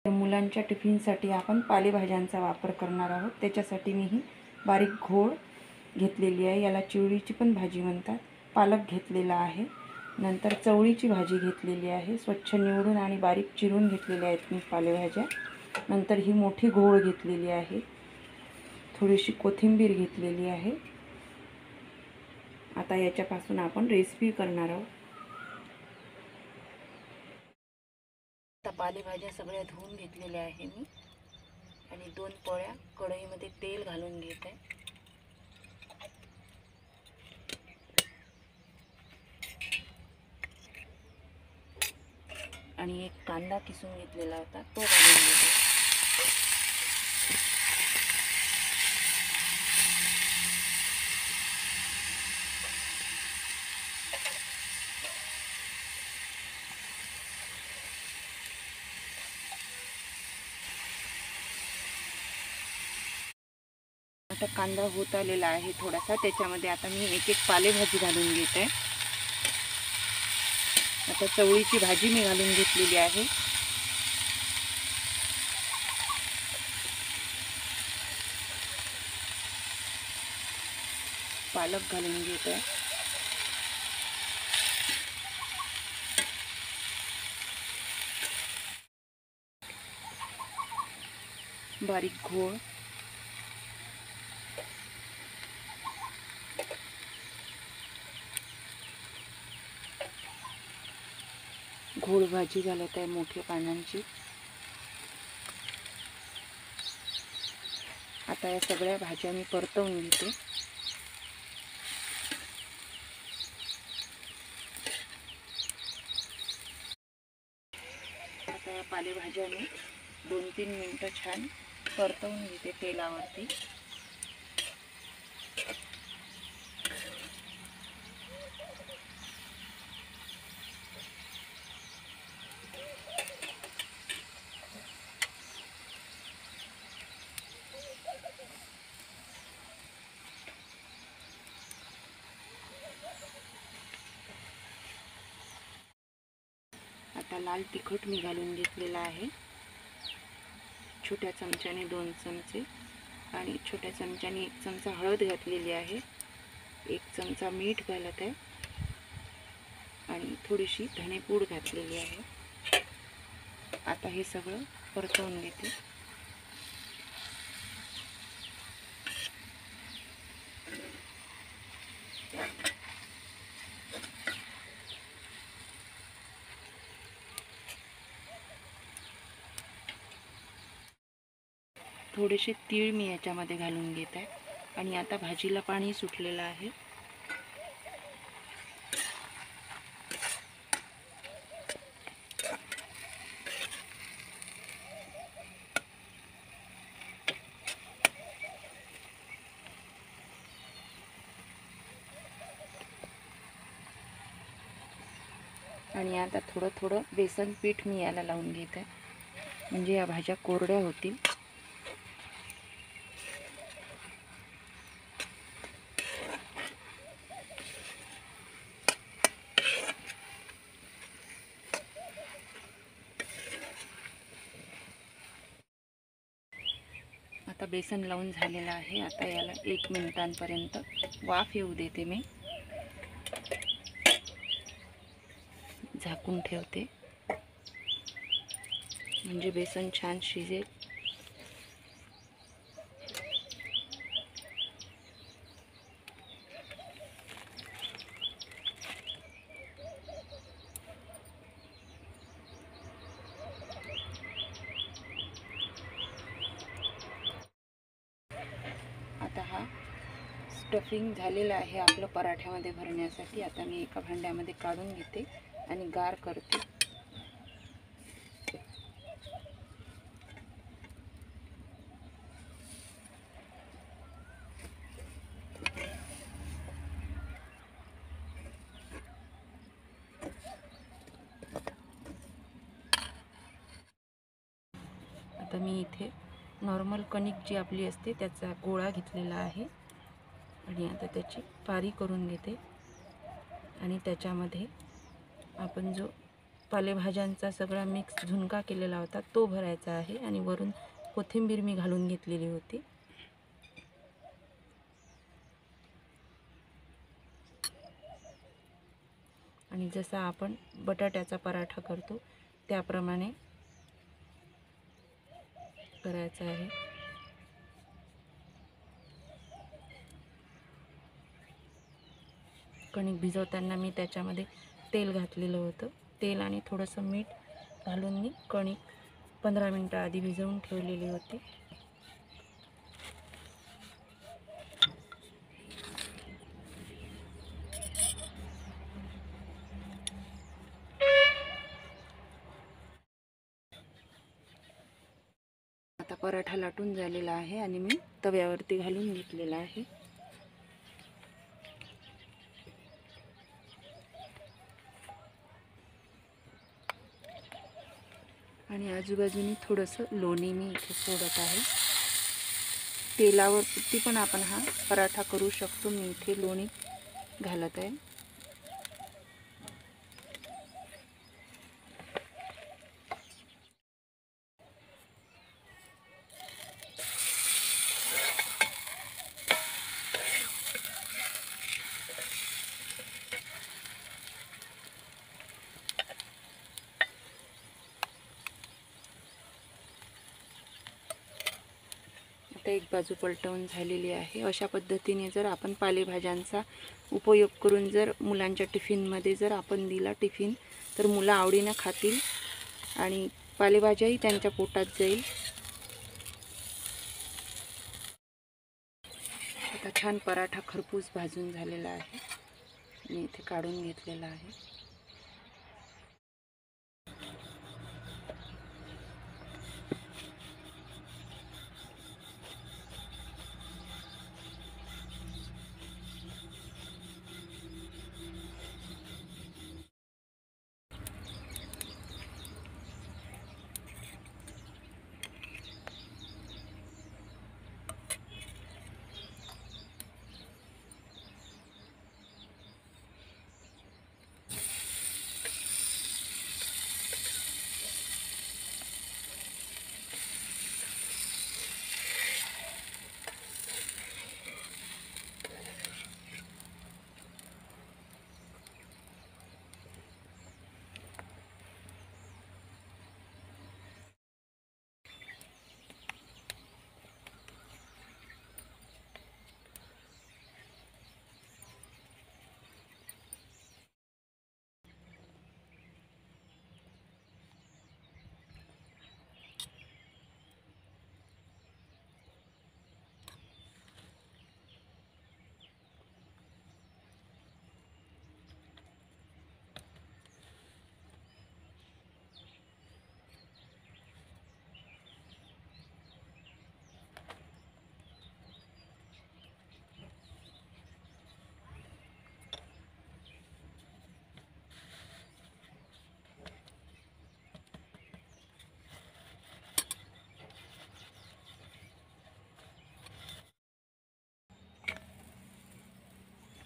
मुलांच्या टिफिनसाठी आपण पालेभाज्यांचा वापर करणार आहोत। त्याच्यासाठी मी ही बारीक घोळ घेतलेली आहे, याला चिवळीची पण भाजी म्हणतात। पालक घेतलेला आहे, नंतर चवळीची भाजी घेतलेली आहे, स्वच्छ निवडून आणि बारीक चिरून घेतलेल्या आहेत मी पालेभाज्या। नंतर ही मोठी घोळ घेतलेली आहे, थोडीशी कोथिंबीर घेतलेली आहे। आता याच्यापासून आपण रेसिपी करणार आहोत। आता पालेभाज्या सगळ्या धुवून घेतलेल्या आहे मी आणि 2 पोळ्या कढईमध्ये तेल घालून घेत आहे। आणि एक कांदा किसून घेतलेला होता तो घालून घेते। आता कांदा होत आलेला आहे थोडासा, त्याच्यामध्ये आता मी एक पालेभाजी घालून घेत आहे। आता चवळीची भाजी मी घालून घेतलेली आहे। पालक घालून घेत आहे। बारीक घोळ, घोळ भाजी घालत आहे मोठ्या पानांची। आता या सगळ्या भाज्या मी परतवून घेते। आता या पालेभाज्या मी 2-3 मिनिटं छान परतवून घेते तेलावरती। आता लाल तिखट मी घालून घेतलेला आहे, छोट्या चमच्याने 2 चमचे, आणि छोट्या चमच्याने 1 चमचा हळद घातलेली आहे, 1 चमचा मीठ घालत आहे आणि थोडीशी धणेपूड घातलेली आहे। आता हे सगळं परतवून घेते। थोडेसे तीळ मी याच्यामध्ये घालून घेत आहे आणि आता भाजीला पाणी सुटलेलं आहे। आणि आता थोडं थोडं बेसन पीठ मी याला लावून घेत आहे, म्हणजे या भाज्या कोरड्या होतील। आता बेसन लावून झालेलं आहे। आता याला 1 मिनिटांपर्यंत वाफ येऊ देते मी, झाकून ठेवते म्हणजे बेसन छान शिजेल। आता हा स्टफिंग झालेला आहे आपलं पराठ्यामध्ये भरण्यासाठी। आता मी एका भांड्यामध्ये काढून घेते आणि गार करते। आता मी इथे नॉर्मल कणिक जी आपली असते त्याचा गोळा घेतलेला आहे आणि आता त्याची पारी करून घेते आणि त्याच्यामध्ये आपण जो पालेभाज्यांचा सगळा मिक्स झुणका केलेला होता तो भरायचा आहे आणि वरून कोथिंबीर मी घालून घेतलेली होती. आणि जसा आपण बटाट्याचा पराठा करतो त्याप्रमाणे करायचा आहे. कणिक भिजवताना मी त्याच्यामध्ये तेल घातलेलं होतं. तेल आणि थोडंसं मीठ घालून मी कणिक 15 मिनिटं आधी भिजवून ठेवलेली होती. आता पराठा लाटून झालेला आहे आणि मी तव्यावरती घालून घेतलेला आहे. आणि आजूबाजूनी थोडंसं लोणी मी इथे सोडत आहे. तेलावरती पण आपण हा पराठा करू शकतो. मी इथे लोणी घालत आहे. आता एक बाजू पलटवून झालेली आहे. अशा पद्धतीने जर आपण पालेभाज्यांचा उपयोग करून जर मुलांच्या टिफिनमध्ये जर आपण दिला टिफिन तर मुलं आवडीनं खातील आणि पालेभाज्याही त्यांच्या पोटात जाईल. आता छान पराठा खरपूस भाजून झालेला आहे. मी इथे काढून घेतलेला आहे.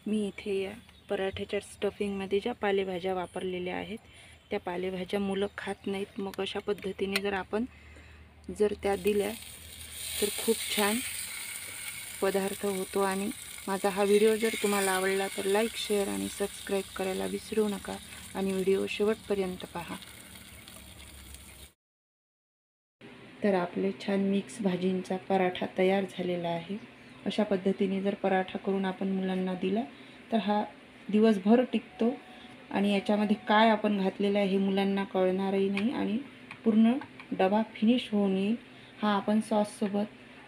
मी इथे या पराठ्याच्या स्टफिंगमध्ये ज्या पालेभाज्या वापरलेल्या आहेत त्या पालेभाज्या मुलं खात नाहीत. मग अशा पद्धतीने जर आपण जर त्या दिल्या तर खूप छान पदार्थ होतो. आणि माझा हा व्हिडिओ जर तुम्हाला आवडला तर लाईक, शेअर आणि सबस्क्राईब करायला विसरू नका आणि व्हिडिओ शेवटपर्यंत पहा. तर आपले छान मिक्स भाजींचा पराठा तयार झालेला आहे. अशा पद्धतीने जर पराठा करून आपण मुलांना दिला तर हा दिवसभर टिकतो आणि याच्यामध्ये काय आपण घातलेलं आहे हे मुलांना कळणारही नाही आणि पूर्ण डबा फिनिश होऊन येईल. हा आपण सॉससोबत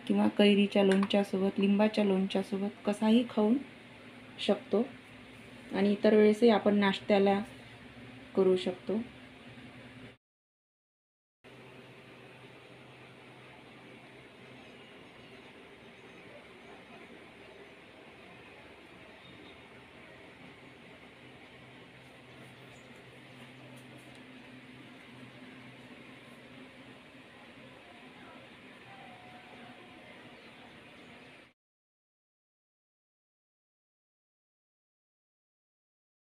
किंवा कैरीच्या लोणच्यासोबत, लिंबाच्या लोणच्यासोबत कसाही खाऊन शकतो आणि इतर वेळेसही आपण नाश्त्याला करू शकतो.